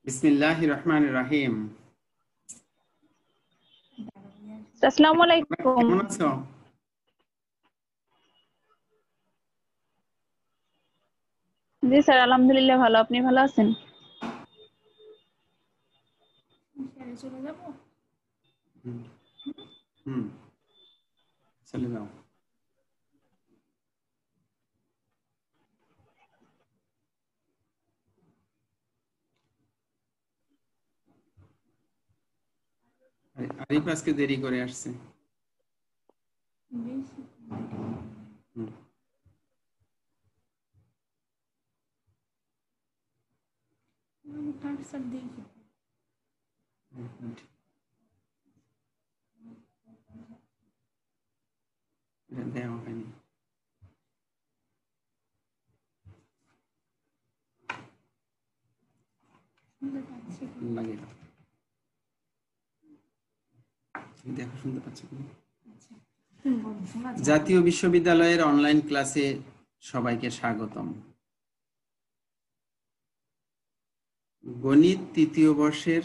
বিসমিল্লাহির রহমানির রহিম। আসসালামু আলাইকুম। কেমন আছো? জি স্যার, আলহামদুলিল্লাহ ভালো। আপনি ভালো আছেন? চলে যাব। হুম চলে যাও। আরিফ আজকে দেরি করে আসছে। হুম। দেওয়া হয়নি। লাগে না। দেখো শুনতে পাচ্ছ কি? জাতীয় বিশ্ববিদ্যালয়ের অনলাইন ক্লাসে সবাইকে স্বাগতম। গণিত তৃতীয় বর্ষের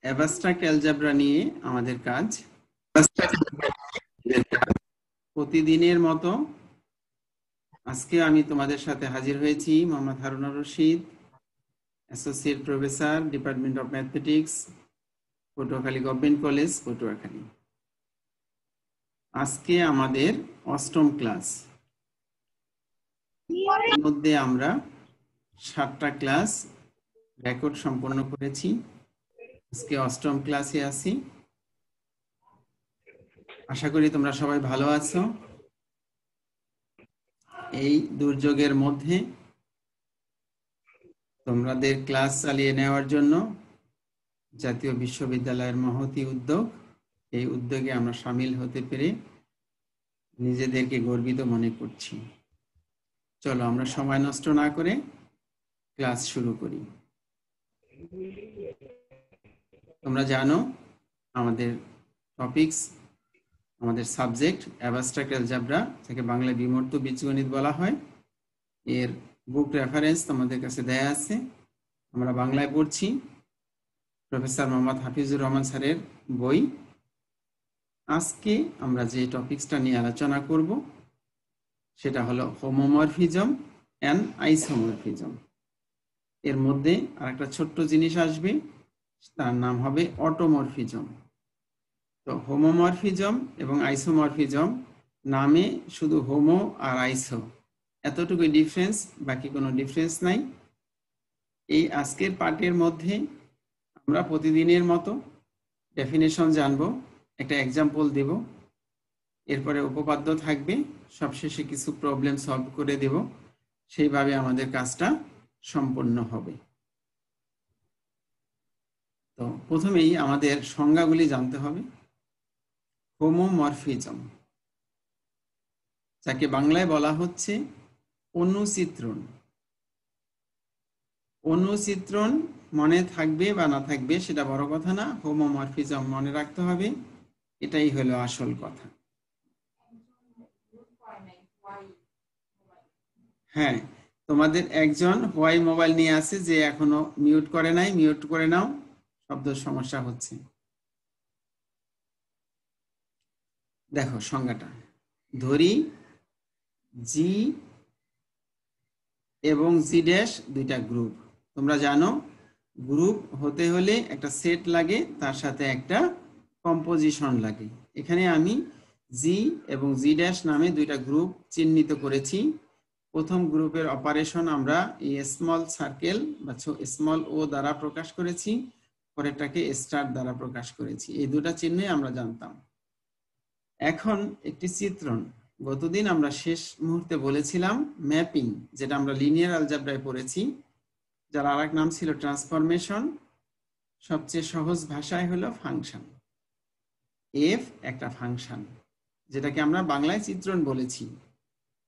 অ্যাবস্ট্রাক্ট অ্যালজেব্রা নিয়ে আমাদের কাজ। প্রতিদিনের মতো আজকে আমি তোমাদের সাথে হাজির হয়েছি, Mohammad Harunur Rashid, associate professor, department of mathematics, Patuakhali government college, Patuakhali. আজকে আমাদের অষ্টম ক্লাস। এর মধ্যে আমরা 7টা ক্লাস রেকর্ড সম্পন্ন করেছি। আজকে অষ্টম ক্লাসে আছি। আশা করি তোমরা সবাই ভালো আছো। এই দুর্যোগের মধ্যে তোমাদের ক্লাস চালিয়ে নেওয়ার জন্য জাতীয় বিশ্ববিদ্যালয়ের মহতী উদ্যোগ। এই উদ্যোগে আমরা সামিল হতে পেরে নিজেদেরকে গর্বিত মনে করছি। চলো আমরা সময় নষ্ট না করে ক্লাস শুরু করি। তোমরা জানো আমাদের টপিকস, আমাদের সাবজেক্ট অ্যাবস্ট্রাক্ট অ্যালজেব্রা, যাকে বাংলায় বিমূর্ত বীজগণিত বলা হয়। এর বুক রেফারেন্স তোমাদের কাছে দেয়া আছে। আমরা বাংলায় পড়ছি প্রফেসর মোহাম্মদ হাফিজুর রহমান স্যারের বই। আজকে আমরা যে টপিকসটা নিয়ে আলোচনা করব সেটা হলো হোমোমরফিজম অ্যান্ড আইসোমরফিজম। এর মধ্যে আরেকটা ছোট্ট জিনিস আসবে, তার নাম হবে অটোমরফিজম। তো হোমোমরফিজম এবং আইসোমরফিজম নামে শুধু হোমো আর আইসো এতটুকু ডিফারেন্স, বাকি কোনো ডিফারেন্স নাই। এই আজকের পাঠের মধ্যে আমরা প্রতিদিনের মতো ডেফিনেশন জানবো, একটা এক্সাম্পল দেব, এরপরে উপপাদ্য থাকবে, সবশেষে কিছু প্রবলেম সলভ করে দেব। সেইভাবে আমাদের কাজটা সম্পন্ন হবে। তো প্রথমেই আমাদের সংজ্ঞাগুলি জানতে হবে। হোমোমরফিজম, যাকে বাংলায় বলা হচ্ছে অনুচিত্রণ। অনুচিত্রণ মনে থাকবে বা না থাকবে সেটা বড় কথা না, হোমোমরফিজম মনে রাখতে হবে, এটাই হলো আসল কথা। হ্যাঁ, তোমাদের একজন হোয়াই মোবাইল নিয়ে আছে যে এখনো মিউট করে নাই, মিউট করে নাও, শব্দ সমস্যা হচ্ছে। দেখো সংজ্ঞাটা, ধরি জি এবং জি ড্যাশ দুইটা গ্রুপ। তোমরা জানো গ্রুপ হতে হলে একটা সেট লাগে, তার সাথে একটা কম্পোজিশন লাগে। এখানে আমি জি এবং জি ড্যাশ নামে দুইটা গ্রুপ চিহ্নিত করেছি। প্রথম গ্রুপের অপারেশন আমরা এই স্মল সার্কেল বা স্মল ও দ্বারা প্রকাশ করেছি, পরেরটাকে স্টার দ্বারা প্রকাশ করেছি। এই দুটা চিহ্নে আমরা জানতাম। এখন একটি চিত্রণ, গতদিন আমরা শেষ মুহূর্তে বলেছিলাম ম্যাপিং, যেটা আমরা লিনিয়ার অ্যালজেব্রায় পড়েছি, যার আরেক নাম ছিল ট্রান্সফরমেশন। সবচেয়ে সহজ ভাষায় হলো ফাংশন। এফ একটা ফাংশন, যেটাকে আমরা বাংলায় চিত্রণ বলেছি।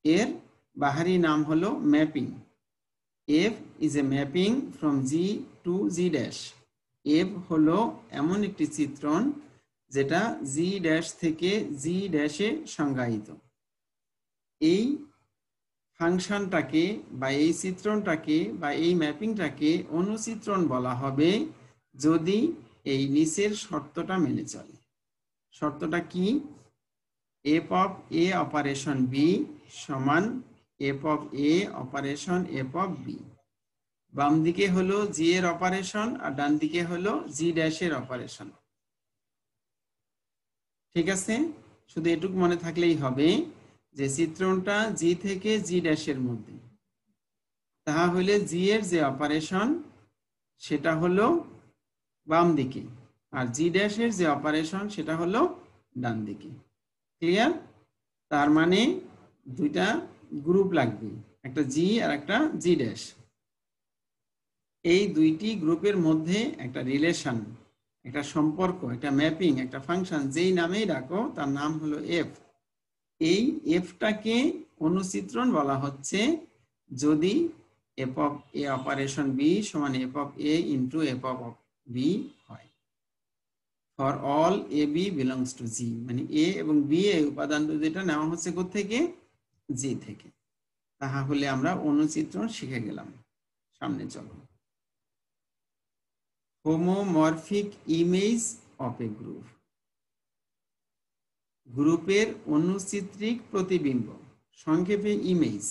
এর বাহারি নাম হলো mapping. F is a mapping from G to G dash. F হলো এমন একটি চিত্রণ যেটা জি ড্যাশ থেকে জি ড্যাশে সংজ্ঞায়িত। এই ফাংশনটাকে বা এই চিত্রণটাকে বা এই ম্যাপিংটাকে অনুচিত্রণ বলা হবে যদি এই নিচের শর্তটা মেনে চলে। শর্তটা কি? F of A operation B সমান F of A operation F of B. বাম দিকে হলো জি এর অপারেশন আর ডান দিকে হলো জি ড্যাশের অপারেশন। ঠিক আছে, শুধু এটুকু মনে থাকলেই হবে যে চিত্রণটা জি থেকে জি ড্যাশের মধ্যে, তাহলে জি এর যে অপারেশন সেটা হলো বাম দিকে আর জি ড্যাশের যে অপারেশন সেটা হলো ডান দিকে। ক্লিয়ার? তার মানে দুইটা গ্রুপ লাগবে, একটা জি আর একটা জি ড্যাশ। এই দুইটি গ্রুপের মধ্যে একটা রিলেশন, একটা সম্পর্ক, একটা ম্যাপিং, একটা ফাংশন যেই নামেই ডাকো তার নাম হলো এফ। এই এফটাকে অনুচিত্রণ বলা হচ্ছে যদি F of A operation B সমান F of A into F of B হয়। For all A B belongs to G, মানে এ এবং বি এই উপাদান দুইটা নেওয়া হচ্ছে কোত্থেকে? জি থেকে। তাহলে আমরা অনুচিত্রণ শিখে গেলাম। সামনে চলো। Homomorphic image of A group, গ্রুপের অনুচিত্রিক প্রতিবিম্ব, সংক্ষেপে ইমেজ।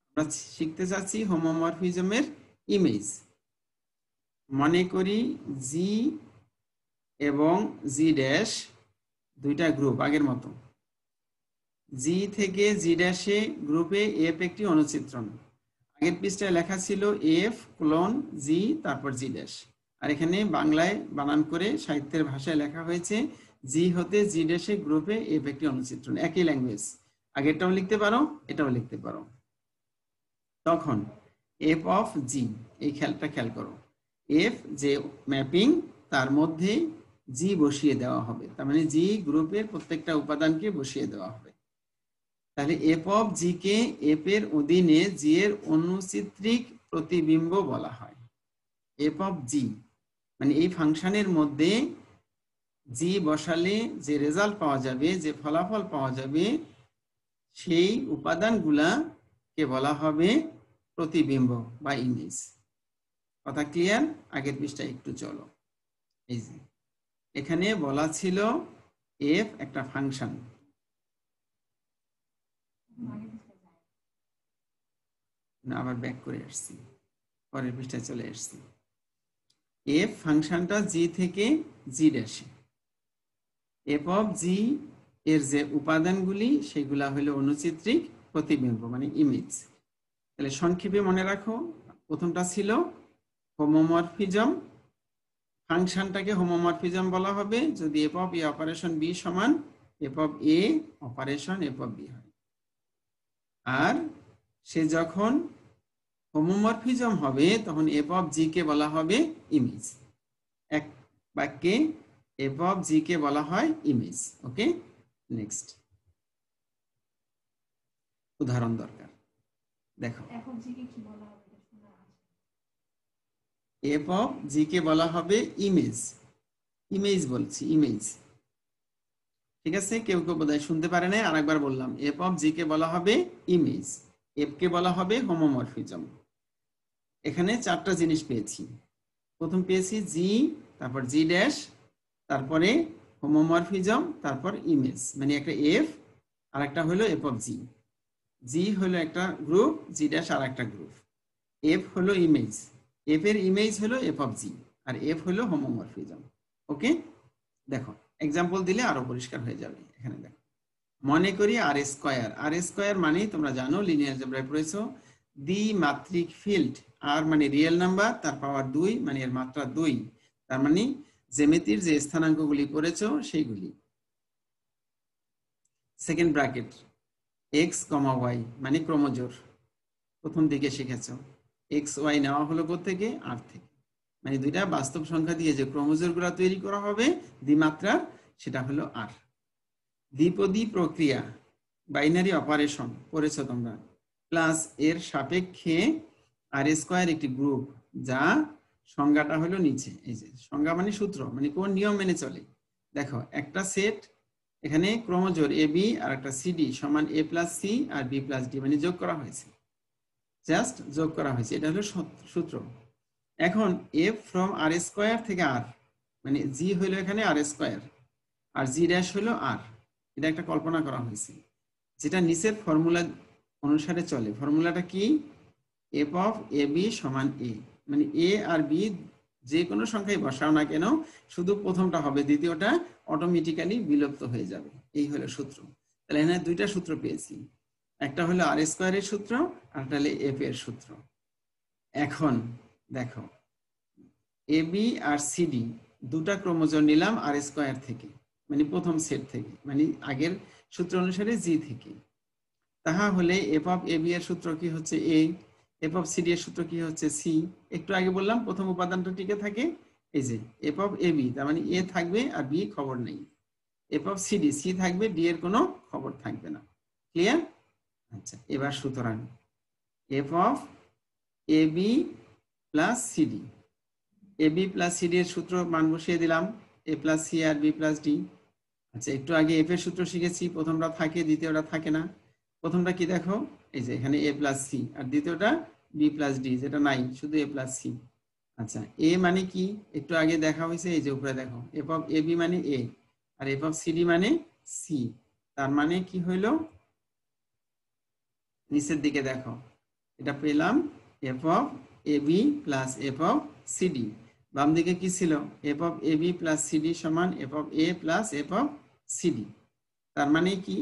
আমরা শিখতে চাচ্ছি হোমোমরফিজমের ইমেজ। মনে করি জি এবং জি ড্যাশ দুইটা গ্রুপ, আগের মতো। জি থেকে জি ড্যাশে গ্রুপে এফ একটি অনুচিত্রণ। আগের পৃষ্ঠায় লেখা ছিল এফ ক্লোন জি তারপর জি ড্যাশ, আর এখানে বাংলায় বানান করে সাহিত্যের ভাষায় লেখা হয়েছে জি হতে জি ড্যাশে গ্রুপে এফ একটি অনুচিত্রণ। একই ল্যাঙ্গুয়েজ, আগেরটাও লিখতে পারো এটাও লিখতে পারো। তখন এফ অফ জি, এই খেয়ালটা খেয়াল করো, এফ যে ম্যাপিং তার মধ্যে জি বসিয়ে দেওয়া হবে, তার মানে জি গ্রুপের প্রত্যেকটা উপাদানকে বসিয়ে দেওয়া হবে। তাহলে এফ অফ জি কে এফ এর অধীনে জি এর অনুচিত্রিক প্রতিবিম্ব বলা হয়। এফ অফ জি মানে এই ফাংশনের মধ্যে জি বসালে যে রেজাল্ট পাওয়া যাবে, যে ফলাফল পাওয়া যাবে, সেই উপাদানগুলাকে বলা হবে প্রতিবিম্ব বা ইমেজ। কথা ক্লিয়ার? আগের পৃষ্ঠায় একটু চলো। এই যে এখানে বলা ছিল এফ একটা ফাংশন, আবার ব্যাক করে আসছি, পরের পৃষ্ঠায় চলে আসছি। এফ ফাংশনটা জি থেকে জি ড্যাশে, এফ অফ জি এর যে উপাদানগুলি সেগুলা হলো অনুচিত্রিক প্রতিবিম্ব মানে ইমেজ। তাহলে সংক্ষেপে মনে রাখো, প্রথমটা ছিল হোমোমরফিজম। ফাংশনটাকে হোমোমরফিজম বলা হবে যদি F of A operation B সমান F of A operation F of B হয়। আর সে যখন হোমোমরফিজম হবে তখন এফ অফ জি কে বলা হবে ইমেজ। এক বাক্যে এফ অফ জি কে বলা হয় ইমেজ। ওকে, নেক্সট উদাহরণ দরকার। দেখো, এফ অফ জি কে বলা হবে ইমেজ। ইমেজ বলছি, ইমেজ। ঠিক আছে, কেউ কেউ বোধহয় শুনতে পারে না, আরেকবার বললাম। এফ অফ জি কে বলা হবে ইমেজ, এফ কে বলা হবে হোমোমরফিজম। এখানে চারটা জিনিস পেয়েছি। প্রথম পেয়েছি জি, তারপর জি ড্যাশ, তারপরে হোমোমরফিজম, তারপর ইমেজ, মানে একটা এফ আর একটা হলো এফ অফ জি। জি হলো একটা গ্রুপ, জি ড্যাশ আর একটা গ্রুপ। এফ হলো ইমেজ, এফ এর ইমেজ হলো এফ অফ জি, আর এফ হলো হোমোমরফিজম। ওকে, দেখো এক্সাম্পল দিলে আরো পরিষ্কার হয়ে যাবে। এখানে দেখো, মনে করি আর স্কয়ার। আর স্কয়ার মানে তোমরা জানো, লিনিয়ার অ্যালজেব্রায় পড়েছো, দ্বিমাত্রিক ফিল্ড। আর মানে রিয়েল নাম্বার, তার পাওয়ার 2 মানে এর মাত্রা 2, তার মানে জ্যামিতির যে স্থানাঙ্কগুলি পড়েছো সেইগুলি। সেকেন্ড ব্র্যাকেট এক্স কমা ওয়াই মানে ক্রমজোড়, প্রথম দিকে শিখেছো। এক্স ওয়াই নেওয়া হলো কোত্থেকে? আর থেকে, মানে দুইটা বাস্তব সংখ্যা দিয়ে যে ক্রমজোড়গুলো তৈরি করা হবে দ্বিমাত্রার, সেটা হলো আর। দ্বিপদী প্রক্রিয়া, বাইনারি অপারেশন পড়েছো তোমরা। প্লাস এর সাপেক্ষে আর স্কয়ার একটি গ্রুপ, যা সংজ্ঞাটা হলো নিচে। এই যে সংজ্ঞা মানে সূত্র, মানে কোন নিয়ম মেনে চলে। দেখো, একটা সেট এখানে ক্রমজোড় এ বি আর একটা সিডি সমান এ প্লাস সি আর বি প্লাস ডি, মানে যোগ করা হয়েছে, জাস্ট যোগ করা হয়েছে, এটা হলো সূত্র। এখন এফ ফ্রম আর স্কোয়ার থেকে আর, মানে জি হইলো এখানে আর স্কোয়ার আর জি ড্যাশ হইলো আর, এটা একটা কল্পনা করা হয়েছে, যেটা নিচের ফর্মুলা অনুসারে চলে। ফর্মুলাটা কি? এফ অফ এ বি সমান এ, মানে এ আর বি যে কোনো সংখ্যায় বসাও না কেন, শুধু প্রথমটা হবে, দ্বিতীয়টা অটোমেটিক্যালি বিলুপ্ত হয়ে যাবে। এই হলো সূত্র। তাহলে এখানে দুইটা সূত্র পেয়েছি, একটা হলো আর স্কোয়ারের সূত্র আর একটা হলো এফ এর সূত্র। এখন দেখো, এ বি আর সিডি দুটা ক্রমজোড় নিলাম আর স্কোয়ার থেকে, মানে প্রথম সেট থেকে, মানে আগের সূত্র অনুসারে জি থেকে। তাহা হলে এফ অফ এ বি এর সূত্র কি হচ্ছে এ, এফ অফ সিডি এর সূত্র কি হচ্ছে সি। একটু আগে বললাম প্রথম উপাদানটা টিকে থাকে, এই যে এফ অফ এ বি, তার মানে এ থাকবে আর বি খবর নেই। এফ অফ সিডি সি থাকবে, ডি এর কোনো খবর থাকবে না। ক্লিয়ার? আচ্ছা, এবার সুতরাং F of A B plus CD, A B plus CD এর সূত্র মান বসিয়ে দিলাম, এ প্লাস সি আর বি প্লাস ডি। আচ্ছা, একটু আগে এফ এর সূত্র শিখেছি, প্রথমটা থাকে দ্বিতীয়টা থাকে না। প্রথমটা কি দেখো, এই যে এখানে এ প্লাস সি, আর দ্বিতীয়টা বি প্লাস ডি, যেটা নাই, শুধু এ প্লাস সি। আচ্ছা, এ মানে কি একটু আগে দেখা হয়েছে, এই যে উপরে দেখো এফ অফ এ বি মানে এ আর এফ অফ সিডি মানে সি। তার মানে কি হইল, নিচের দিকে দেখো, এটা পেলাম F of A B plus F of CD. বাম দিকে কি ছিল, F of A B plus CD সমান F of A plus F of CD. তার মানে কি,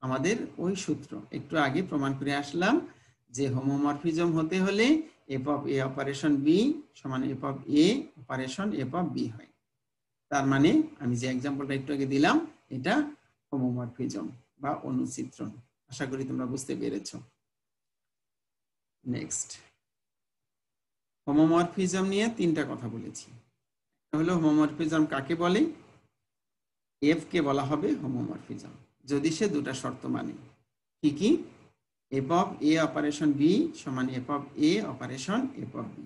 আমাদের ওই সূত্র একটু আগে প্রমাণ করে আসলাম যে হোমোমরফিজম হতে হলে F of A operation B সমান F of A operation F of B হয়। তার মানে আমি যে এক্সাম্পলটা একটু আগে দিলাম, এটা হোমোমরফিজম বা অনুচিত্রণ। আশা করি তোমরা বুঝতে পেরেছো। নেক্সট, হোমোমরফিজম নিয়ে তিনটা কথা বলেছি। হলো হোমোমরফিজম কাকে বলে, এফ কে বলা হবে হোমোমরফিজম যদি সে দুটা শর্ত মানে। কি কি? F of A operation B সমান F of A operation F of B.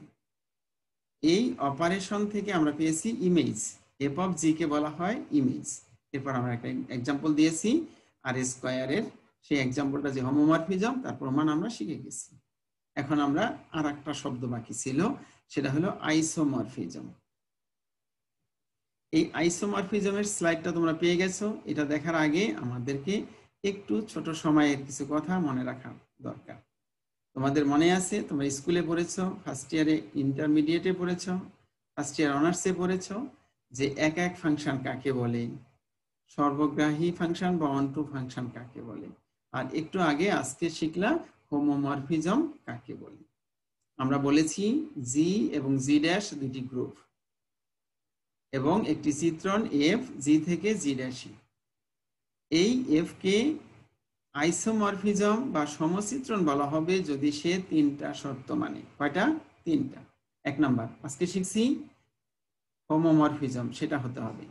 এই অপারেশন থেকে আমরা পেয়েছি ইমেজ, এফ অফ জি কে বলা হয় ইমেজ। এরপর আমরা একটা এক্সাম্পল দিয়েছি আর স্কোয়ারের, সেই এক্সাম্পলটা যে হোমোমরফিজম তার প্রমাণ আমরা শিখে গেছি। এখন আমরা আর একটা শব্দ বাকি ছিল, সেটা হলো আইসোমরফিজম। এই আইসোমরফিজমের স্লাইডটা তোমরা পেয়ে গেছো। এটা দেখার আগে আমাদেরকে একটু ছোট সময়ের কিছু কথা মনে রাখা দরকার। তোমাদের মনে আছে, তোমরা স্কুলে পড়েছো, ফার্স্ট ইয়ারে ইন্টারমিডিয়েটে পড়েছো, ফার্স্ট ইয়ার অনার্সে পড়েছো যে এক এক ফাংশন কাকে বলে, সর্বগ্রাহী ফাংশন বা অনটু ফাংশন কাকে বলে, আর একটু আগে আজকে শিখলা হোমোমরফিজম কাকে বলে। আমরা বলেছি জি এবং জি ড্যাশ দুটি গ্রুপ এবং একটি চিত্রণ এফ জি থেকে জি ড্যাশে। এই এফ কে আইসোমরফিজম বা সমচিত্রণ বলা হবে যদি সে তিনটা শর্ত মানে। কয়টা? তিনটা। এক নাম্বার আজকে শিখছি হোমোমরফিজম, সেটা হতে হবে।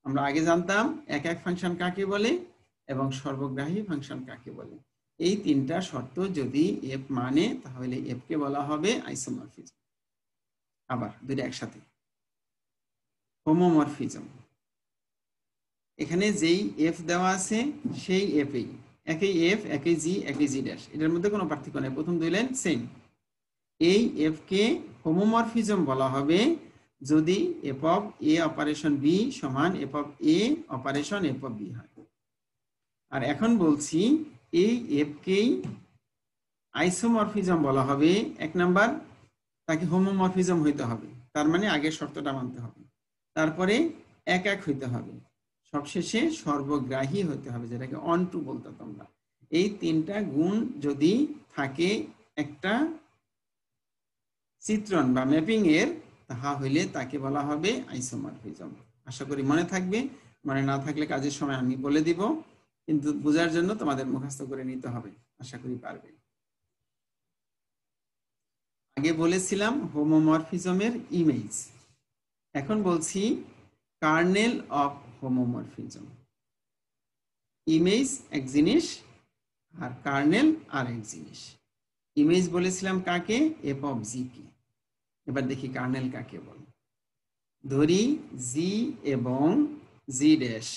আমরা আগে জানতাম এক এক ফাংশন কাকে বলে এবং সর্বগ্রাহী ফাংশন কাকে বলে। এই তিনটা শর্ত যদি এফ মানে তাহলে এফ কে বলা হবে আইসোমরফিজম। আবার দুইটা একসাথে, হোমোমরফিজম। এখানে যেই এফ দেওয়া আছে সেই এফ, একই এফ একই জি একই জি ড্যাশ, এটার মধ্যে কোনো পার্থক্য নেই, প্রথম দুই লাইন সেম। এই এফ কে হোমোমরফিজম বলা হবে যদি F of A operation B সমান F of A operation F of B হয়। আর এখন বলছি এই এফ কেই আইসোমরফিজম বলা হবে। এক নাম্বার, তাকে হোমোমরফিজম হইতে হবে, তার মানে আগের শর্তটা মানতে হবে। তারপরে এক এক হইতে হবে, সবশেষে সর্বগ্রাহী হতে হবে, যেটাকে অনটু বলতে তোমরা। এই তিনটা গুণ যদি থাকে একটা চিত্রণ বা ম্যাপিং এর, তাহা হইলে তাকে বলা হবে আইসোমরফিজম। আশা করি মনে থাকবে, মনে না থাকলে কাজের সময় আমি বলে দিব, কিন্তু বোঝার জন্য তোমাদের মুখস্থ করে নিতে হবে। আশা করি পারবে। আগে বলেছিলাম হোমোমরফিজমের ইমেজ, এখন বলছি কার্নেল অফ হোমোমরফিজম। ইমেজ এক জিনিস আর কার্নেল আর এক জিনিস। ইমেজ বলেছিলাম কাকে, এফ অফ জি কে। এবার দেখি কার্নেল কাকে বলে। ধরি জি এবং জি ড্যাশ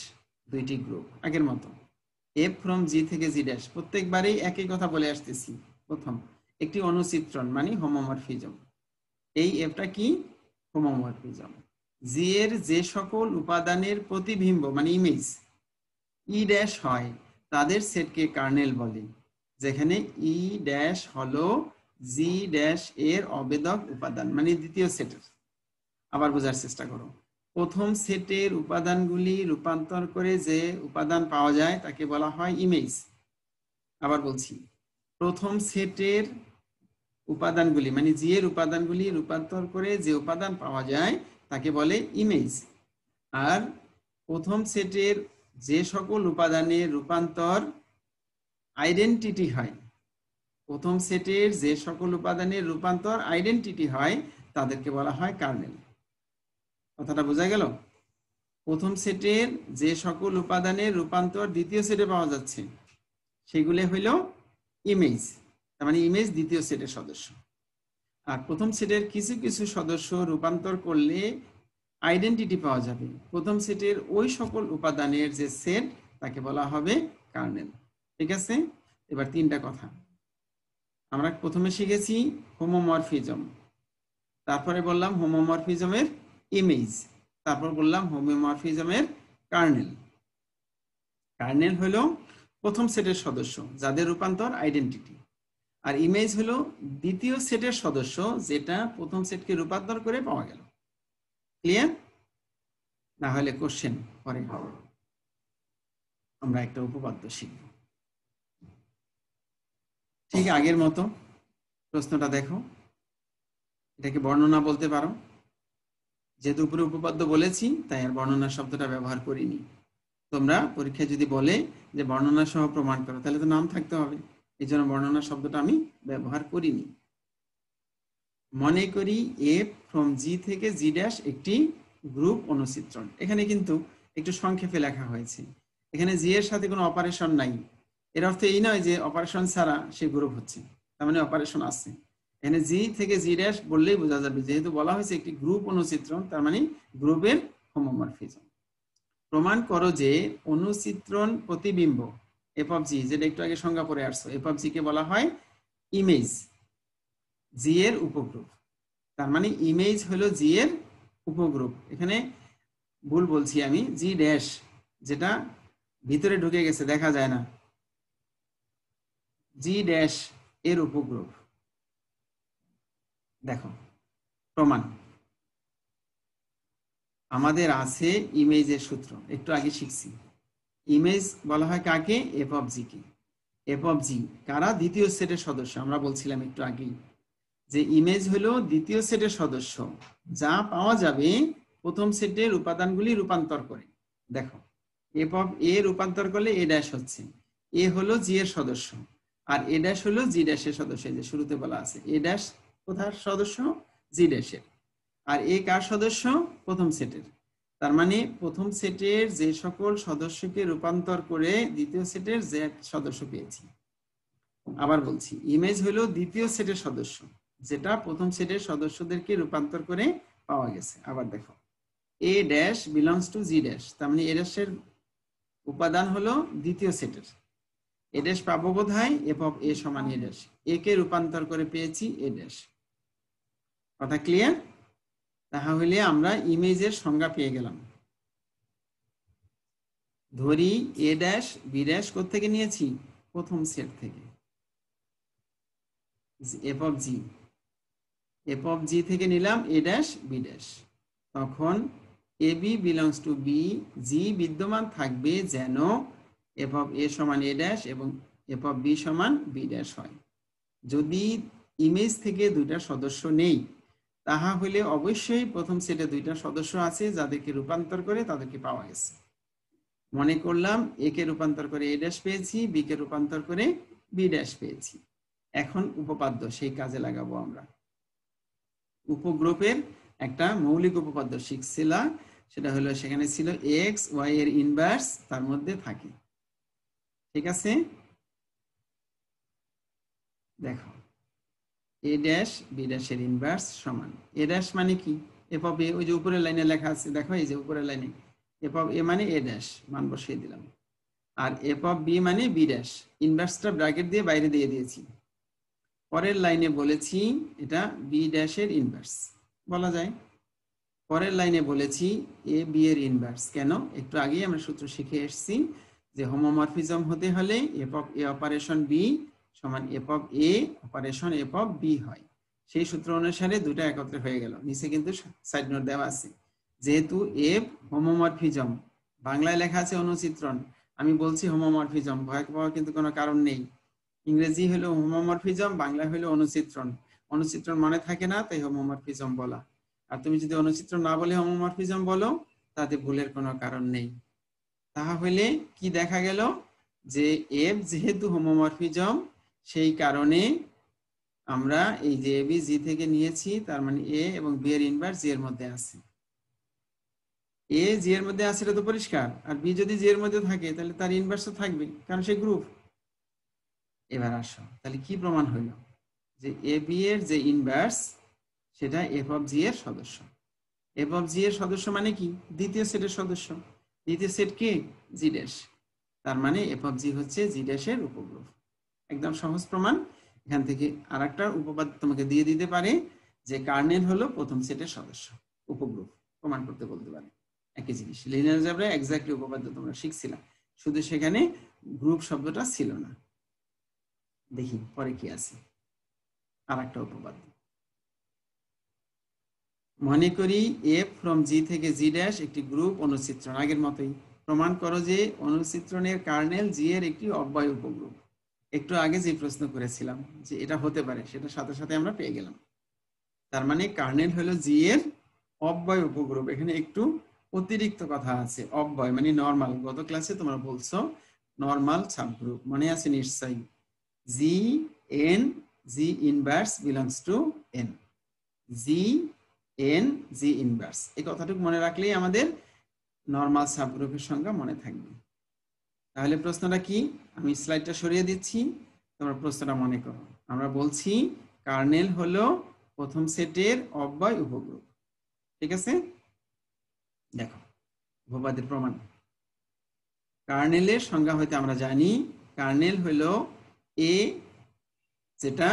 দুইটি গ্রুপ আগের মতো। এফ ফ্রম জি থেকে জি ড্যাশ, প্রত্যেকবারেই একই কথা বলে আসতেছি। প্রথম একটি অনুচিত্রণ মানে হোমোমরফিজম। এই এফটা কি? হোমোমরফিজম। জি এর যে সকল উপাদানের প্রতিবিম্ব মানে ইমেজ ই ড্যাশ হয় তাদের সেটকে কার্নেল বলে, যেখানে ই ড্যাশ হলো জি ড্যাশ এর অবেদক উপাদান মানে দ্বিতীয় সেটের। আবার বোঝার চেষ্টা করো। প্রথম সেটের উপাদানগুলি রূপান্তর করে যে উপাদান পাওয়া যায় তাকে বলা হয় ইমেজ। আবার বলছি, প্রথম সেটের উপাদানগুলি মানে জি এর উপাদানগুলি রূপান্তর করে যে উপাদান পাওয়া যায় তাকে বলে ইমেজ। আর প্রথম সেটের যে সকল উপাদানের রূপান্তর আইডেন্টিটি হয়, প্রথম সেটের যে সকল উপাদানের রূপান্তর আইডেন্টিটি হয় তাদেরকে বলা হয় কার্নেল। কথাটা বোঝা গেল? প্রথম সেটের যে সকল উপাদানের রূপান্তর দ্বিতীয় সেটে পাওয়া যাচ্ছে সেগুলো হইল ইমেজ, তার মানে ইমেজ দ্বিতীয় সেটের সদস্য। আর প্রথম সেটের কিছু কিছু সদস্য রূপান্তর করলে আইডেন্টিটি পাওয়া যাবে প্রথম সেটের ওই সকল উপাদানের যে সেট তাকে বলা হবে কার্নেল। ঠিক আছে? এবার তিনটা কথা আমরা প্রথমে শিখেছি হোমোমরফিজম, তারপরে বললাম হোমোমরফিজমের ইমেজ, তারপর বললাম হোমোমরফিজমের কার্নেল। কার্নেল হলো প্রথম সেটের সদস্য যাদের রূপান্তর আইডেন্টিটি, আর ইমেজ হলো দ্বিতীয় সেটের সদস্য যেটা প্রথম সেটকে রূপান্তর করে পাওয়া গেল। ক্লিয়ার? না হলে কোশ্চেন পরে হবে। আমরা একটা উপপাদ্য শিখব ঠিক আগের মতো। প্রশ্নটা দেখো, এটাকে বর্ণনা বলতে পারো। যেহেতু উপরে উপপাদ্য বলেছি তাই আর বর্ণনা শব্দটা ব্যবহার করিনি। তোমরা পরীক্ষায় যদি বলে যে বর্ণনা সহ প্রমাণ করো তাহলে তো নাম থাকতে হবে, এই জন্য বর্ণনা শব্দটা আমি ব্যবহার করিনি। মনে করি এফ ফ্রম জি থেকে জি ড্যাশ একটি গ্রুপ অনুচিত্রণ। এখানে কিন্তু একটু সংক্ষেপে লেখা হয়েছে, এখানে জি এর সাথে কোনো অপারেশন নাই। এর অর্থ এই নয় যে অপারেশন ছাড়া সে গ্রুপ হচ্ছে, তার মানে অপারেশন আছে। এখানে জি থেকে জি ড্যাশ বললেই বোঝা যাবে, যেহেতু বলা হয়েছে একটি গ্রুপ অনুচিত্রণ তার মানে গ্রুপের হোমোমরফিজম। প্রমাণ করো যে অনুচিত্রণ প্রতিবিম্ব এফ অফ জি, যেটা একটু আগে সংজ্ঞা পড়ে আসছো, এফ অফ জি কে বলা হয় ইমেজ জি এর উপগ্রুপ। তার মানে ইমেজ হলো জি এর উপগ্রুপ। এখানে ভুল বলছি আমি, জি ড্যাশ যেটা ভিতরে ঢুকে গেছে দেখা যায় না, জি ড্যাশ এর উপগ্রুপ। দেখো প্রমাণ আমাদের আছে ইমেজের সূত্র, একটু আগে শিখছি। ইমেজ বলা হয় কাকে? এফ অফ জি কে। এফ অফ জি কারা? দ্বিতীয় সেটের সদস্য। আমরা বলছিলাম একটু আগেই যে ইমেজ হলো দ্বিতীয় সেটের সদস্য যা পাওয়া যাবে প্রথম সেটের উপাদানগুলি রূপান্তর করে। দেখো এফ অফ এ রূপান্তর করলে এ ড্যাশ হচ্ছে, এ হলো জি এর সদস্য আর এ ড্যাশ হলো জি ড্যাশের সদস্য। যে শুরুতে বলা আছে এ ড্যাশ কোথার সদস্য? জি ড্যাশের। আর এ কার সদস্য? প্রথম সেটের। তার মানে প্রথম সেটের যে সকল সদস্যকে রূপান্তর করে দ্বিতীয় সেটের যে সদস্য পেয়েছি। আবার বলছি, ইমেজ হলো দ্বিতীয় সেটের সদস্য যেটা প্রথম সেটের সদস্যদেরকে রূপান্তর করে পাওয়া গেছে। আবার দেখো A dash belongs to G dash, তার মানে এ ড্যাশের উপাদান হলো দ্বিতীয় সেটের। এ ড্যাশ পাবো কোথায়? এফ অফ এ সমান এ ড্যাশ, এ কে রূপান্তর করে পেয়েছি এ ড্যাশ। কথা ক্লিয়ার? তাহলে আমরা ইমেজের সংজ্ঞা পেয়ে গেলাম। ধরি এ ড্যাশ বি ড্যাশ কোত্থেকে নিয়েছি? প্রথম সেট থেকে। F of G, F of G থেকে নিলাম এ ড্যাশ বি ড্যাশ, তখন A B belongs to B, G বিদ্যমান থাকবে যেন এফ অফ এ সমান এ ড্যাশ এবং এফ অফ বি সমান বি ড্যাশ হয়। যদি ইমেজ থেকে দুইটা সদস্য নেই তাহা হলে অবশ্যই প্রথম সেটে দুইটা সদস্য আছে যাদেরকে রূপান্তর করে তাদেরকে পাওয়া গেছে। মনে করলাম এ কে রূপান্তর করে এ ড্যাশ পেয়েছি, বি কে রূপান্তর করে বি ড্যাশ পেয়েছি। এখন উপপাদ্য সেই কাজে লাগাবো আমরা। উপগ্রুপের একটা মৌলিক উপপাদ্য শিখছিলাম, সেটা হলো সেখানে ছিল এক্স ওয়াই এর ইনভার্স তার মধ্যে থাকে। ঠিক আছে? দেখো এ ড্যাশ বি ড্যাশের ইনভার্স সমান এ ড্যাশ মানে কি? এফ অফ এ, ওই যে উপরের লাইনে লেখা আছে, দেখো এই যে উপরের লাইনে এফ অফ এ মানে এ ড্যাশ, মান বসিয়ে দিলাম, আর এফ অফ বি মানে বি ড্যাশ, ইনভার্সটা ব্র্যাকেট দিয়ে বাইরে দিয়ে দিয়েছি। পরের লাইনে বলেছি এটা বি ড্যাশের ইনভার্স বলা যায়। পরের লাইনে বলেছি এ বি এর ইনভার্স। কেন? একটু আগেই আমরা সূত্র শিখে এসেছি যে হোমোমরফিজম হতে হলে F of A operation B সমান F of A operation F of B হয়। সেই সূত্র অনুসারে দুটো একত্রে হয়ে গেল। নিচে কিন্তু সাইড নোট দেওয়া আছে। যেহেতু এফ হোমোমরফিজম, বাংলায় লেখা আছে অনুচিত্রণ, আমি বলছি হোমোমরফিজম, ভয় পাওয়ার কিন্তু কোনো কারণ নেই। ইংরেজি হলো হোমোমরফিজম, বাংলা হলো অনুচিত্রণ। অনুচিত্রণ মনে থাকে না, তাই হোমোমরফিজম বলা। আর তুমি যদি অনুচিত্রণ না বলে হোমোমরফিজম বলো, তাতে ভুলের কোনো কারণ নেই। তাহলে কি দেখা গেল যে এফ যেহেতু হোমোমরফিজম, সেই কারণে আমরা এই যে এ বি জি থেকে নিয়েছি, তার মানে এ এবং বি এর ইনভার্স জি এর মধ্যে আছে। এ জি এর মধ্যে আছে, এটা তো পরিষ্কার। আর বি যদি জি এর মধ্যে থাকে তাহলে তার ইনভার্সও থাকবে, কারণ সে গ্রুপ। এবার আসো, তাহলে কি প্রমাণ হইল? যে এ বি এর যে ইনভার্স সেটা এফ অফ জি এর সদস্য। এফ অফ জি এর সদস্য মানে কি? দ্বিতীয় সেটের সদস্য। দ্বিতীয় সেট কে? জি ড্যাশ। তার মানে এফ অফ জি হচ্ছে জি ড্যাশের উপগ্রুপ। একদম সহজ প্রমাণ। এখান থেকে আর একটা উপপাদ্য তোমাকে দিয়ে দিতে পারে যে কার্নেল হলো প্রথম সেটের সদস্য, উপগ্রুপ প্রমাণ করতে বলতে পারে। একই জিনিস, লিনিয়ার অলজেব্রায় এক্স্যাক্টলি উপপাদ্য তোমরা শিখছিলা, শুধু সেখানে গ্রুপ শব্দটা ছিল না। দেখি পরে কি আছে। আর একটা উপপাদ্য মনে করি এফ ফ্রম জি থেকে জি ড্যাশ একটি গ্রুপ অনুচিত্রণ। আগের মতোই প্রমাণ করো যে অনুচিত্রণের কার্নেল জি এর একটি অব্যয় উপগ্রুপ। একটু আগে যে প্রশ্ন করেছিলাম যে এটা হতে পারে, সেটা সাথে সাথে আমরা পেয়ে গেলাম। তার মানে কার্নেল হলো জি এর অব্যয় উপগ্রুপ। এখানে একটু অতিরিক্ত কথা আছে, অব্যয় মানে নরমাল। গত ক্লাসে তোমরা বলছো নরমাল সাবগ্রুপ, মনে আছে নিশ্চয়ই। G N G inverse belongs to N, G N G inverse, এই কথাটুকু মনে রাখলেই আমাদের নরমাল সাবগ্রুপের সংজ্ঞা মনে থাকবে। তাহলে প্রশ্নটা কি? আমি স্লাইডটা সরিয়ে দিচ্ছি, তোমরা প্রশ্নটা মনে করো। আমরা বলছি কার্নেল হলো প্রথম সেটের অব্যয় উপগ্রুপ। ঠিক আছে? দেখো উপপাদ্যের প্রমাণ। কার্নেলের সংজ্ঞা হইতে আমরা জানি কার্নেল হলো এ, যেটা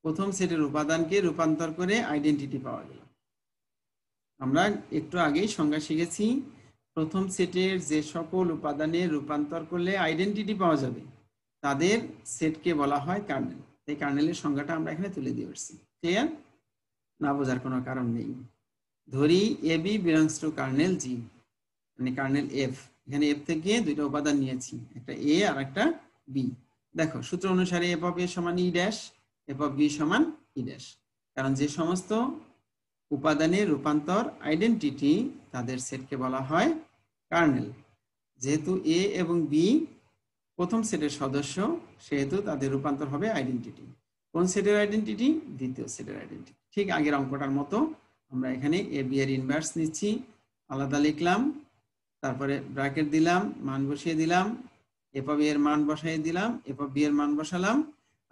প্রথম সেটের উপাদানকে রূপান্তর করে আইডেন্টিটি পাওয়া গেল। আমরা একটু আগেই সংজ্ঞা শিখেছি, প্রথম সেটের যে সকল উপাদানের রূপান্তর করলে আইডেন্টিটি পাওয়া যাবে তাদের সেটকে বলা হয় কার্নেল। এই কার্নেলের সংজ্ঞাটা আমরা এখানে তুলে দিয়ে আসছি। ক্লিয়ার? না বোঝার কোনো কারণ নেই। ধরি এ বি বিলংস টু কার্নেল জি, মানে কার্নেল এফ। এখানে এফ থেকে দুইটা উপাদান নিয়েছি, একটা এ আর একটা বি। দেখো সূত্র অনুসারে এফ অফ এ সমান ই ড্যাশ, এফ অফ বি সমান ই ড্যাশ। কারণ যে সমস্ত উপাদানের রূপান্তর আইডেন্টিটি তাদের সেটকে বলা হয় কার্নেল। যেহেতু এ এবং বি প্রথম সেটের সদস্য, সেহেতু তাদের রূপান্তর হবে আইডেন্টিটি। কোন সেটের আইডেন্টিটি? দ্বিতীয় সেটের আইডেন্টিটি। ঠিক আগের অঙ্কটার মতো আমরা এখানে এ বি এর ইনভার্স নিচ্ছি, আলাদা লিখলাম, তারপরে ব্র্যাকেট দিলাম, মান বসিয়ে দিলাম, এফ অফ এ এর মান বসাই দিলাম, এফ অফ বি এর মান বসালাম।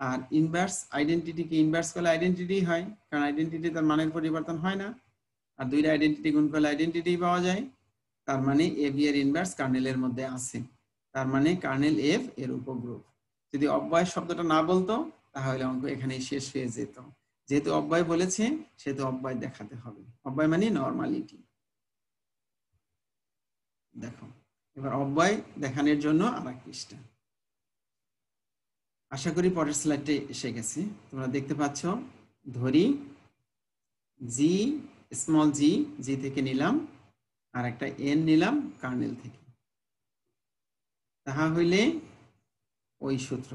আর ইনভার্স আইডেন্টিটিকে ইনভার্স করলে আইডেন্টিটি হয়, কারণ আইডেন্টিটি তার মানের পরিবর্তন হয় না। আর দুইটা আইডেন্টিটি গুণ করলে আইডেন্টিটি পাওয়া যায়। তার মানে এ বি এর ইনভার্স কার্নেলের মধ্যে আছে। তার মানে কার্নেল এফ এর উপগ্রুপ। যদি অব্যয় শব্দটা না বলতো তাহলে অঙ্ক এখানেই শেষ হয়ে যেত। যেহেতু অব্যয় বলেছে সেহেতু অব্যয় দেখাতে হবে। অব্যয় মানে নরমালিটি। দেখো এবার অব্যয় দেখানোর জন্য আর পৃষ্ঠা। আশা করি পরের স্লাইডে এসে গেছে, তোমরা দেখতে পাচ্ছ। ধরি জি স্মল জি, জি থেকে নিলাম, আর একটা এন নিলাম কার্নেল থেকে। তাহা হইলে ওই সূত্র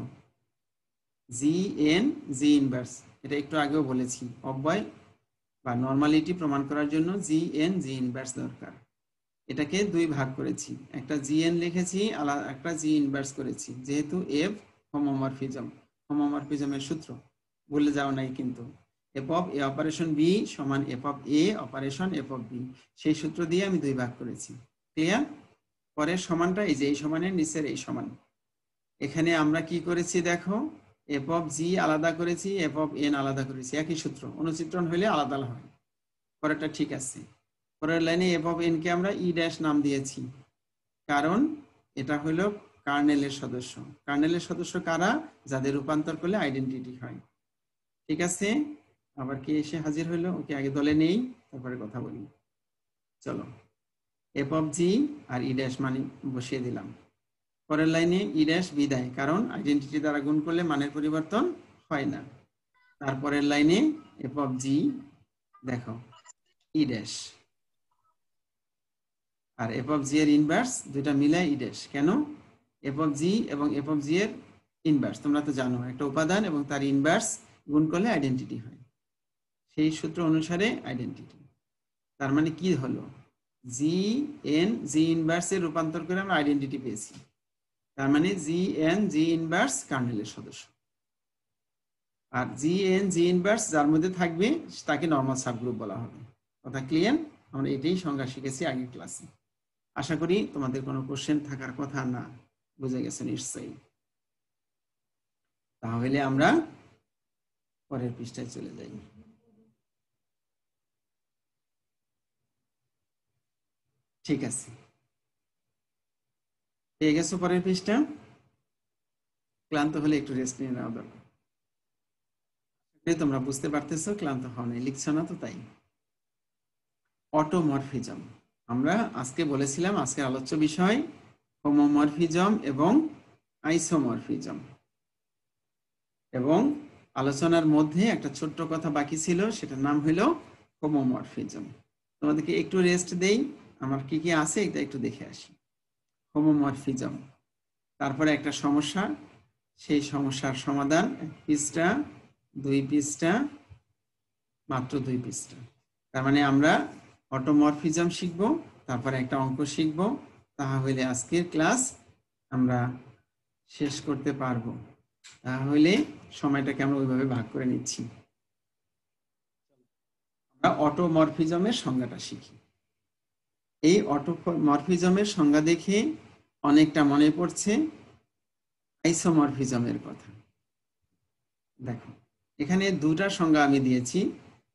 জি এন জি ইনভার্স, এটা একটু আগেও বলেছি, অব্যয় বা নরমালিটি প্রমাণ করার জন্য জি এন জি ইনভার্স দরকার। এটাকে দুই ভাগ করেছি, একটা জি এন লিখেছি, আলাদা একটা জি ইনভার্স করেছি। যেহেতু এফ হোমোমরফিজম, হোমোমরফিজমের সূত্র ভুলে যাও নাই কিন্তু। F of A operation B সমান F of A operation F of B, সেই সূত্র দিয়ে আমি দুই ভাগ করেছি। ক্লিয়ার? পরের সমানটা এই যে এই সমানের নিচের এই সমান। এখানে আমরা কি করেছি দেখো, এফ অফ জি আলাদা করেছি, এফ অফ এন আলাদা করেছি। একই সূত্র, অনুচিত্রণ হইলে আলাদা হয়। পরেরটা ঠিক আছে। পরের লাইনে এফ অফ এন কে আমরা ই ড্যাশ নাম দিয়েছি, কারণ এটা হলো কার্নেলের সদস্য। কার্নেলের সদস্য কারা? যাদের রূপান্তর করলে আইডেন্টিটি হয়। ঠিক আছে, আবার কে এসে হাজির হইলো? ওকে আগে দলে নেই, তারপরে কথা বলি। চলো, এফ অফ জি আর ই ড্যাশ মানে বসিয়ে দিলাম। পরের লাইনে ই ড্যাশ বিদায়, কারণ আইডেন্টিটি দ্বারা গুণ করলে মানের পরিবর্তন হয় না। তারপরের লাইনে এফ অফ জি, দেখো ই ড্যাশ, আর এফ অফ জি এর ইনভার্স দুইটা মিলে ই ড্যাশ। কেন? এফ অফ জি এবং এফ অফ জি এর ইনভার্স তোমরা তো জানো, একটা উপাদান এবং তার ইনভার্স গুণ করলে আইডেন্টিটি হয়। সেই সূত্র অনুসারে আইডেন্টিটি। তার মানে কি হলো? জি এন জি ইনভার্স এর রূপান্তর করে আমরা আইডেন্টিটি পেয়েছি। তার মানে জি এন জি ইনভার্স কার্নেলের সদস্য। আর জি এন জি ইনভার্স যার মধ্যে থাকবে তাকে নরমাল সাবগ্রুপ বলা হবে। কথা ক্লিয়ার? আমরা এটাই সংজ্ঞা শিখেছি আগের ক্লাসে। আশা করি তোমাদের কোনো কোশ্চেন থাকার কথা না, বুঝে গেছে নিশ্চয়ই। তাহলে আমরা পরের পৃষ্ঠায় চলে যাই। ঠিক আছে, পেয়ে গেছো পরের পৃষ্ঠা? ক্লান্ত হলে একটু রেস্ট নিয়ে নেওয়া দরকার। তোমরা বুঝতে পারতেছো, ক্লান্ত হও নাই, লিখছো না তো তাই। অটোমরফিজম আমরা আজকে বলেছিলাম, আজকের আলোচ্য বিষয় হোমোমরফিজম এবং আইসোমরফিজম। এবং আলোচনার মধ্যে একটা ছোট্ট কথা বাকি ছিল, সেটার নাম হলো হোমোমরফিজম। তোমাদেরকে একটু রেস্ট দেই, আমার কি কি আছে এটা একটু দেখে আসি। হোমোমরফিজম, তারপরে একটা সমস্যা, সেই সমস্যার সমাধান 1 পৃষ্ঠা 2 পৃষ্ঠা, মাত্র 2 পৃষ্ঠা। তার মানে আমরা অটোমরফিজম শিখব, তারপরে একটা অঙ্ক শিখব, তাহলে আজকের ক্লাস আমরা শেষ করতে পারবো। তাহলে সময়টাকে আমরা ওইভাবে ভাগ করে নিচ্ছি। আমরা অটোমরফিজমের সংজ্ঞাটা শিখি। এই অটোমরফিজমের সংজ্ঞা দেখে অনেকটা মনে পড়ছে আইসোমরফিজমের কথা। দেখো, এখানে দুটা সংজ্ঞা আমি দিয়েছি।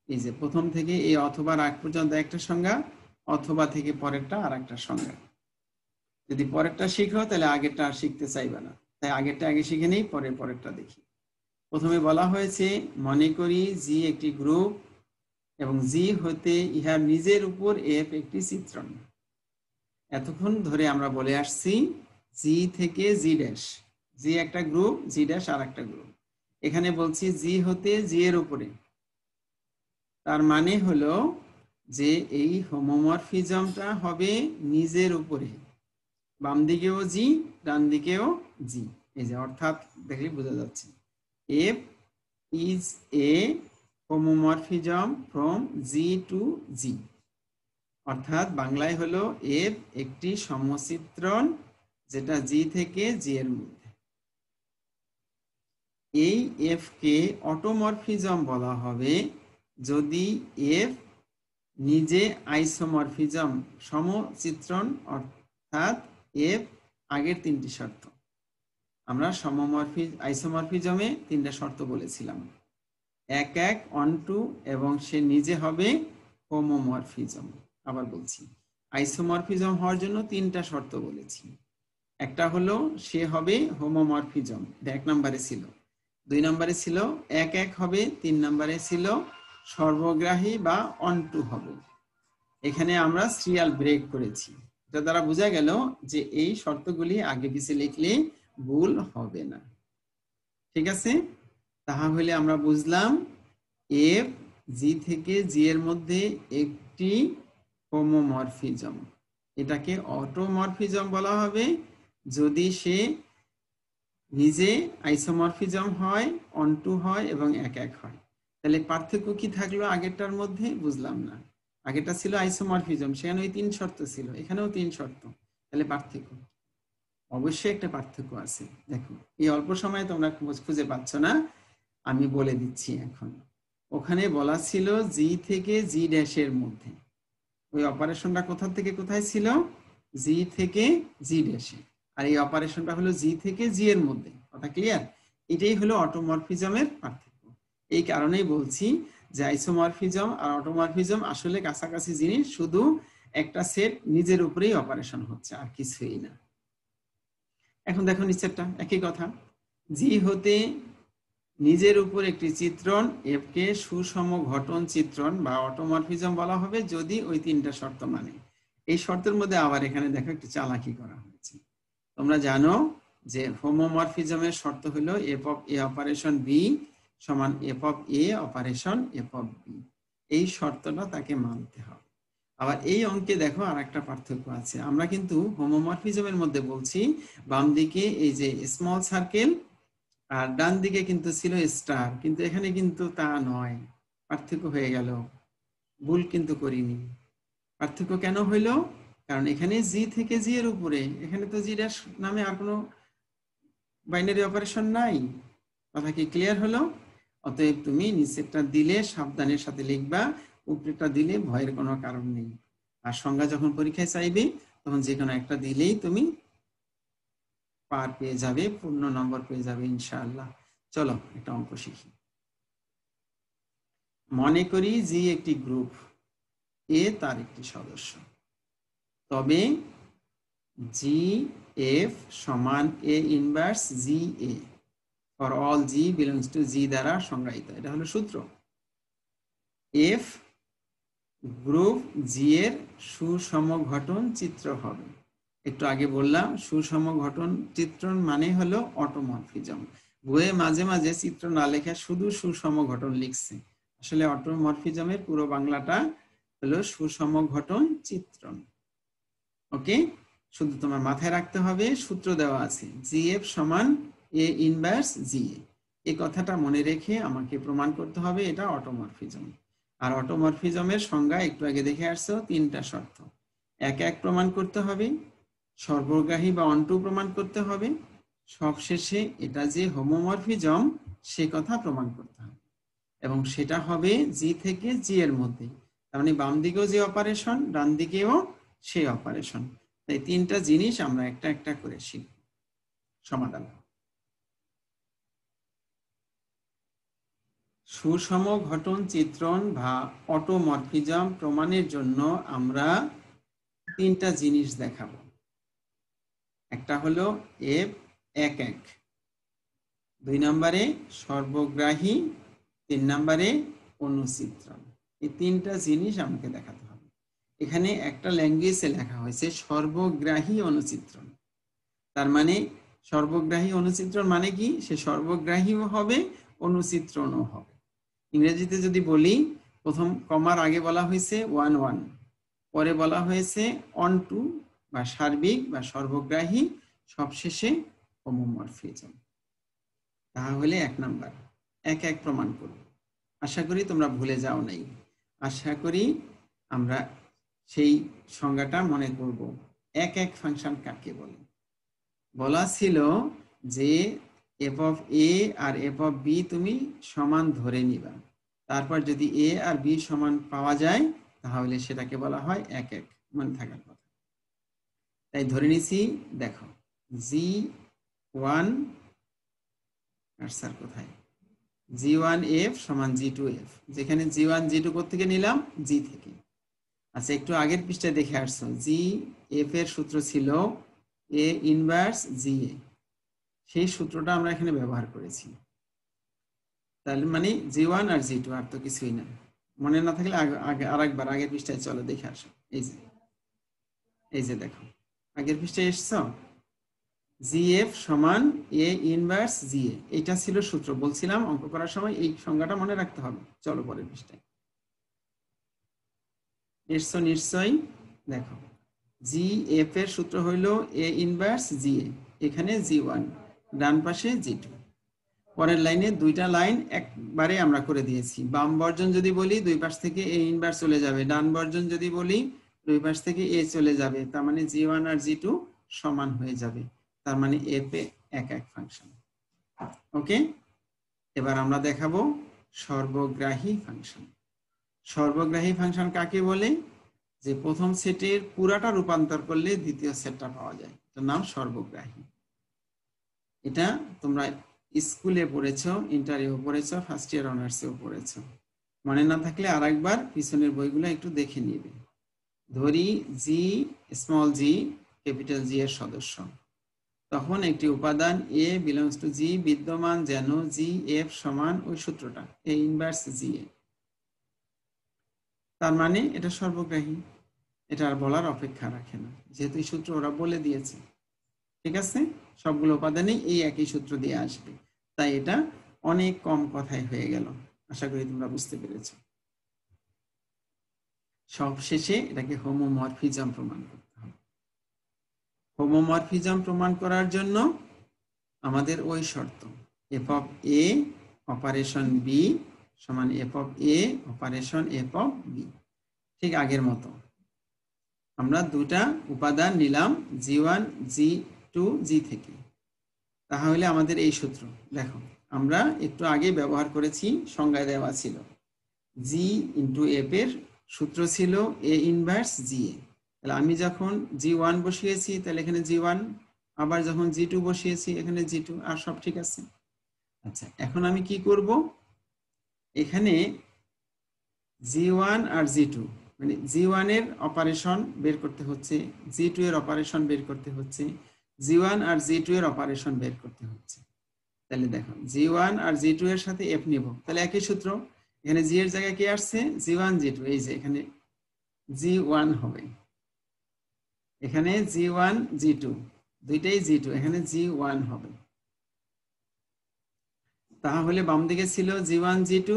এই যে প্রথম থেকে এই অথবা আগ পর্যন্ত একটা সংজ্ঞা, অথবা থেকে পরেরটা আর একটা সংজ্ঞা। যদি পরেরটা শিখো তাহলে আগেরটা আর শিখতে চাইবে না, তাই আগেরটা আগে শিখে নেই, পরেরটা দেখি। প্রথমে বলা হয়েছে, মনে করি জি একটি গ্রুপ এবং জি হতে ইহার নিজের উপর এফ একটি চিত্রণ। এতক্ষণ ধরে আমরা বলে আসছি জি থেকে জি ড্যাশ, জি একটা গ্রুপ, জি ড্যাশ আর একটা গ্রুপ। এখানে বলছি জি হতে জি এর উপরে। তার মানে হলো যে এই হোমোমরফিজমটা হবে নিজের উপরে, বাম দিকেও জি, ডান দিকেও জি। এই যে অর্থাৎ দেখলে বোঝা যাচ্ছে F is a homomorphism from G to G. অর্থাৎ বাংলায় হলো এফ একটি সমচিত্রণ যেটা জি থেকে জি এর মধ্যে। এই এফ কে অটোমরফিজম বলা হবে যদি এফ নিজে আইসোমরফিজম সমচিত্রণ, অর্থাৎ এফ আগের তিনটি শর্ত। আমরা আইসোমরফিজমে তিনটা শর্ত বলেছিলাম, 1 1 1 2 এবং সে নিজে হবে হোমোমরফিজম। আবার বলছি, আইসোমরফিজম হওয়ার জন্য তিনটা শর্ত বলেছি। একটা হলো সে হবে হোমোমরফিজম, 1 নম্বরে ছিল। 2 নম্বরে ছিল 1 1 হবে, 3 নম্বরে ছিল সর্বগ্রাহী বা অনটু হবে। এখানে আমরা সিরিয়াল ব্রেক করেছি, এটা দ্বারা বোঝা গেল যে এই শর্তগুলি আগে পিছে লিখলে ভুল হবে না। ঠিক আছে, তাহলে আমরা বুঝলাম এফ জি থেকে জি এর মধ্যে একটি হোমোমরফিজম। এটাকে অটোমরফিজম বলা হবে যদি সে নিজে আইসোমরফিজম হয়, অনটু হয় এবং 1 1 হয়। তাহলে পার্থক্য কি থাকলো আগেরটার মধ্যে? বুঝলাম না। আগেরটা ছিল আইসোমরফিজম, সেখানে ওই 3 শর্ত ছিল, এখানেও 3 শর্ত। তাহলে পার্থক্য অবশ্যই একটা পার্থক্য আছে। দেখো, এই অল্প সময়ে তোমরা খুঁজে পাচ্ছ না, আমি বলে দিচ্ছি এখন। ওখানে বলা ছিল জি থেকে জি ড্যাশের মধ্যে। ওই অপারেশনটা কোথা থেকে কোথায় ছিল? জি থেকে জি ড্যাশে। আর এই অপারেশনটা হলো জি থেকে জি এর মধ্যে। কথা ক্লিয়ার? এটাই হলো অটোমরফিজমের পার্থক্য। এই কারণেই বলছি যে আইসোমরফিজম আর অটোমরফিজম আসলে কাছাকাছি জিনিস, শুধু একটা সেট নিজের উপরেই অপারেশন হচ্ছে, আর কিছুই না। এখন দেখো নিচেরটা একই কথা, জি হতে নিজের উপর একটি চিত্রণ এফ কে সুষম ঘটন চিত্রণ বা অটোমরফিজম বলা হবে যদি ওই তিনটা শর্ত মানে। এই শর্তের মধ্যে আবার এখানে দেখো একটু চালাকি করা হয়েছে। তোমরা জানো যে হোমোমরফিজমের শর্ত হলো F of A operation B সমান F of A operation F of B. এই শর্তটা তাকে মানতে হবে। আবার এই অঙ্কে দেখো আর একটা পার্থক্য আছে, আমরা কিন্তু হোমোমরফিজমের মধ্যে বলছি বাম দিকে এই যে স্মল সার্কেল আর ডান দিকে কিন্তু ছিল স্টার, কিন্তু এখানে কিন্তু তা নয়, পার্থক্য হয়ে গেল, ভুল কিন্তু করিনি। পার্থক্য কেন হইলো? কারণ এখানে জি থেকে জি এর উপরে, এখানে তো জি ড্যাশ নামে আর কোনো বাইনারি অপারেশন নাই। কথা কি ক্লিয়ার হলো? অতএব তুমি নিচেরটা দিলে সাবধানের সাথে লিখবা, উপরেরটা দিলে ভয়ের কোনো কারণ নেই। আর সংজ্ঞা যখন পরীক্ষায় চাইবে তখন যে কোনো একটা দিলেই তুমি পার পেয়ে যাবে, পূর্ণ নম্বর পেয়ে যাবে ইনশাআল্লাহ। চলো একটা অঙ্ক শিখি। মনে করি জি একটি গ্রুপ, এ তার একটি সদস্য, তবে জি এফ সমান A inverse G A for all G belongs to G দ্বারা সংজ্ঞায়িত। এটা হলো সূত্র। এফ গ্রুপ জি এর সুষম ঘটন চিত্র হবে। একটু আগে বললাম সুষম ঘটন চিত্রণ মানে হলো অটোমরফিজম। বইয়ে মাঝে মাঝে চিত্র না লেখা শুধু সুষম ঘটন লিখছে, আসলে অটোমরফিজমের পুরো বাংলাটা হলো সুষম ঘটন চিত্রণ। ওকে, শুধু তোমার মাথায় রাখতে হবে সূত্র দেওয়া আছে জিএফ সমান এ ইনভার্স জি এ। এই কথাটা মনে রেখে আমাকে প্রমাণ করতে হবে এটা অটোমরফিজম। আর অটোমরফিজমের সংজ্ঞা একটু আগে দেখে আসছো, তিনটা শর্ত এক এক প্রমাণ করতে হবে, সর্বগ্রাহী বা অন্টু প্রমাণ করতে হবে, সবশেষে এটা যে হোমোমরফিজম সে কথা প্রমাণ করতে হবে, এবং সেটা হবে জি থেকে জি এর মধ্যে। তার মানে বাম দিকেও যে অপারেশন ডান দিকেও সেই অপারেশন। তাই তিনটা জিনিস আমরা একটা একটা করে শিখব। সমাধান। সুষম ঘটন চিত্রণ বা অটোমরফিজম প্রমাণের জন্য আমরা তিনটা জিনিস দেখাবো। একটা হলো এফ এক এক, দুই নম্বরে সর্বগ্রাহী, তিন নম্বরে অনুচিত্রণ। এই তিনটা জিনিস আমাকে দেখাতে হবে। এখানে একটা ল্যাঙ্গুয়েজে লেখা হয়েছে সর্বগ্রাহী অনুচিত্রণ। তার মানে সর্বগ্রাহী অনুচিত্রণ মানে কি, সে সর্বগ্রাহীও হবে অনুচিত্রণও হবে। ইংরেজিতে যদি বলি, প্রথম কমার আগে বলা হয়েছে ওয়ান ওয়ান, পরে বলা হয়েছে অন টু বা সার্বিক বা সর্বগ্রাহী, সবশেষে হোমোমরফিজম। তাহলে এক নাম্বার এক এক প্রমাণ করব। আশা করি তোমরা ভুলে যাও নাই। আশা করি আমরা সেই সংজ্ঞাটা মনে করব। এক এক ফাংশন কাকে বলে? বলা ছিল যে এফ অফ এ আর এফ অফ বি তুমি সমান ধরে নিবা, তারপর যদি এ আর বি সমান পাওয়া যায় তাহলে সেটাকে বলা হয় এক এক, মনে থাকার কথা। তাই ধরে নিছি, দেখো জি ওয়ান কার্সার কোথায়, জি ওয়ান এফ সমান জি টু এফ, যেখানে জি ওয়ান জি টু কোথেকে নিলাম, জি থেকে। আচ্ছা, একটু আগের পৃষ্ঠায় দেখে আসছো জি এফ এর সূত্র ছিল এ ইনভার্স জি এ, সেই সূত্রটা আমরা এখানে ব্যবহার করেছি। তাহলে মানে জি ওয়ান আর জি টু, আর তো কিছুই না। মনে না থাকলে আরেকবার আগের পৃষ্ঠায় চলো দেখে আসো। এই যে দেখো আগের পৃষ্ঠায় এসছো, জিএফ সমান এ ইনভার্স জি এ, এটা ছিল সূত্র। বলছিলাম অঙ্ক করার সময় এই সংজ্ঞাটা মনে রাখতে হবে। চলো পরের পৃষ্ঠায় এসছো নিশ্চয়ই। দেখো জি এফ এর সূত্র হইল এ ইনভার্স জি এ, এখানে জি ওয়ান, ডান পাশে জি টু। পরের লাইনে দুইটা লাইন একবারে আমরা করে দিয়েছি। বাম বর্জন যদি বলি দুই পাশ থেকে এ ইনভার্স চলে যাবে, ডান বর্জন যদি বলি দুই পাশ থেকে এ চলে যাবে, তার মানে জি ওয়ান আর জি টু সমান হয়ে যাবে। তার মানে এফ এ এক এক ফাংশন। ওকে, এবার আমরা দেখাবো সর্বগ্রাহী ফাংশন। সর্বগ্রাহী ফাংশন কাকে বলে? যে প্রথম সেটের পুরাটা রূপান্তর করলে দ্বিতীয় সেটটা পাওয়া যায়, এটার নাম সর্বগ্রাহী। এটা তোমরা স্কুলে পড়েছো, ইন্টারেও পড়েছো, ফার্স্ট ইয়ার অনার্সেও পড়েছো। মনে না থাকলে আরেকবার পিছনের বইগুলো একটু দেখে নিবে। ধরি জি স্মল জি ক্যাপিটাল জি এর সদস্য, তখন একটি উপাদান এ বিলংস টু জি বিদ্যমান যেন জি এফ সমান ওই সূত্রটা এ ইনভার্স জি এ। তার মানে এটা সর্বগ্রাহী, এটা আর বলার অপেক্ষা রাখে না, যেহেতু এই সূত্র ওরা বলে দিয়েছে। ঠিক আছে, সবগুলো উপাদানই এই একই সূত্র দিয়ে আসবে, তাই এটা অনেক কম কথায় হয়ে গেল। আশা করি তোমরা বুঝতে পেরেছো। সবশেষে এটাকে হোমোমরফিজম প্রমাণ করতে হবে। হোমোমরফিজম প্রমাণ করার জন্য আমাদের ওই শর্ত F of A operation B সমান F of A operation F of B. ঠিক আগের মতো আমরা দুটা উপাদান নিলাম জি1 জি2 জি থেকে, তাহলে আমাদের এই সূত্র দেখো আমরা একটু আগে ব্যবহার করেছি, সংজ্ঞায় দেওয়া ছিল জি ইন্টু এফ এর সূত্র ছিল এ ইনভার্স জি এ। তাহলে আমি যখন জি1 বসিয়েছি তাহলে এখানে জি1, আবার যখন জি2 বসিয়েছি এখানে জি2, আর সব ঠিক আছে। আচ্ছা, এখন আমি কি করব, এখানে জি1 আর জি2 মানে জি1 এর অপারেশন বের করতে হচ্ছে, জি2 এর অপারেশন বের করতে হচ্ছে, জি1 আর জি2 এর অপারেশন বের করতে হচ্ছে। তাহলে দেখো জি1 আর জি2 এর সাথে এফ নিব, তাহলে একই সূত্র। এখানে জি এর জায়গায় কি আসছে, জি1 জি2, এই যে এখানে জি1 হবে, এখানে জি1 জি2 দুইটাই জি2, এখানে জি1 হবে। তাহলে বাম দিকে ছিল জি1 জি2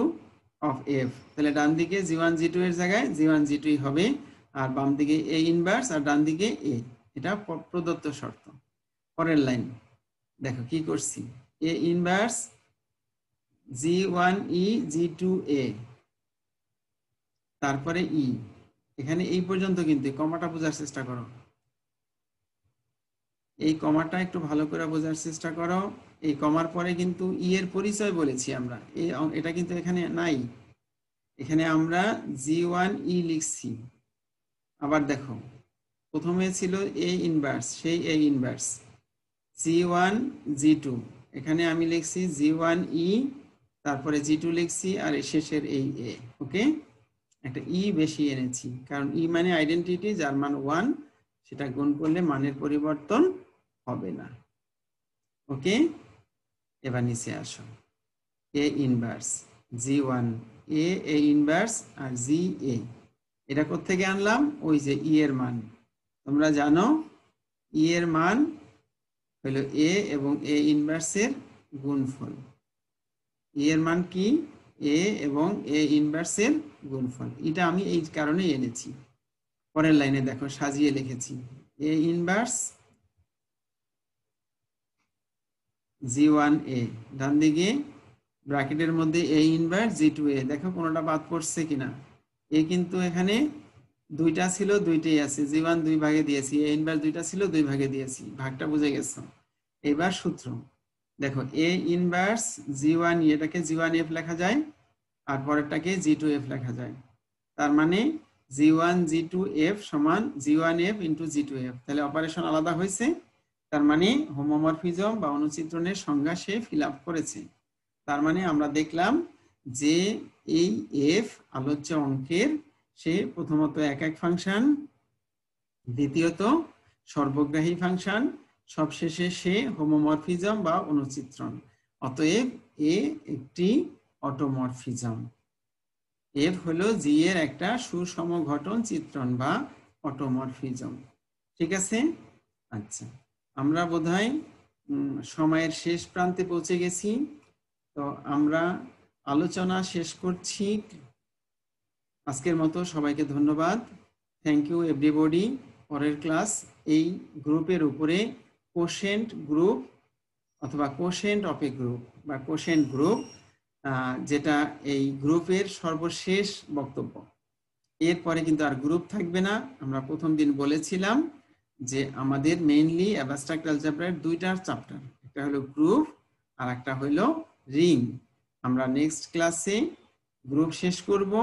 অফ এফ, তাহলে ডান দিকে জি1 জি2 এর জায়গায় জি1 জি2 হবে, আর বাম দিকে এ ইনভার্স আর ডান দিকে এ, এটা প্রদত্ত শর্ত। পরের লাইন দেখো কি করছি, এ ইনভার্স জি1 ই জি2 এ, তারপরে ই, এখানে এই পর্যন্ত, কিন্তু কমাটা বোঝার চেষ্টা করো, এই কমাটা একটু ভালো করে বোঝার চেষ্টা করো। এই কমার পরে কিন্তু ই এর পরিচয় বলেছি আমরা, এটা কিন্তু এখানে নাই, এখানে আমরা জি1 ই লিখছি। আবার দেখো প্রথমে ছিল এ ইনভার্স, সেই এ ইনভার্স জি1 জি2, এখানে আমি লিখছি জি1 ই, তারপরে জি2 লিখছি, আর শেষের এই এ। ওকে, একটা ই বেশি এনেছি, কারণ ই মানে আইডেন্টিটি, যার মান 1, সেটা গুণ করলে মানের পরিবর্তন হবে না। ওকে, এবার নিচে আসো, A inverse G one A inverse আর জি এ, এটা কোত্থেকে আনলাম, ওই যে ই এর মান। তোমরা জানো ই এর মান হলো এ এবং এ ইনভার্সের গুণফল। ই এর মান কি, এ এবং এ ইনভার্সের গুণফল, এটা আমি এই কারণেই এনেছি। পরের লাইনে দেখো সাজিয়ে লিখেছি এ ইনভার্স জি1 এ, ডান দিকে ব্র্যাকেটের মধ্যে এ ইনভার্স জি2 এ, দেখো কোনোটা বাদ পড়ছে কিনা। এ কিন্তু এখানে দুইটা ছিল, দুইটাই আছে, জি1 দুই ভাগে দিয়েছি, এ ইনভার্স দুইটা ছিল, দুই ভাগে দিয়েছি, ভাগটা বুঝে গেছো। এবার সূত্র দেখো, এ ইনভার্স জি1 এটাকে জি1 এফ লেখা যায়, আর পরেরটাকে জি2 এফ লেখা যায়। তার মানে জি1 জি2 এফ সমান জি1 এফ ইন্টু জি2 এফ, তাহলে অপারেশন আলাদা হয়েছে। তার মানে হোমোমরফিজম বা অনুচিত্রণের সংজ্ঞা সে ফিল আপ করেছে। তার মানে আমরা দেখলাম যে এই এফ আলোচ্য অঙ্কের সে প্রথমত একক ফাংশন, দ্বিতীয়ত সর্বগ্রাহী ফাংশন, সবশেষে সে হোমোমরফিজম বা অনুচিত্রণ। অতএব এ একটি অটোমরফিজম। এফ হলো জি এর একটা সুষম ঘটন চিত্রণ বা অটোমরফিজম। ঠিক আছে, আচ্ছা আমরা বোধহয় সময়ের শেষ প্রান্তে পৌঁছে গেছি, তো আমরা আলোচনা শেষ করছি। আজকের মতো সবাইকে ধন্যবাদ, থ্যাংক ইউ এভরিবডি। পরের ক্লাস এই গ্রুপের উপরে কোশেন্ট গ্রুপ অথবা কোশেন্ট অফ এ গ্রুপ বা কোশেন্ট গ্রুপ, যেটা এই গ্রুপের সর্বশেষ বক্তব্য। এরপরে কিন্তু আর গ্রুপ থাকবে না। আমরা প্রথম দিন বলেছিলাম যে আমাদের মেইনলি অ্যাবস্ট্রাক্ট অ্যালজেব্রার দুইটা চ্যাপ্টার, একটা হলো গ্রুপ আর একটা হলো রিং। আমরা নেক্সট ক্লাসে গ্রুপ শেষ করব,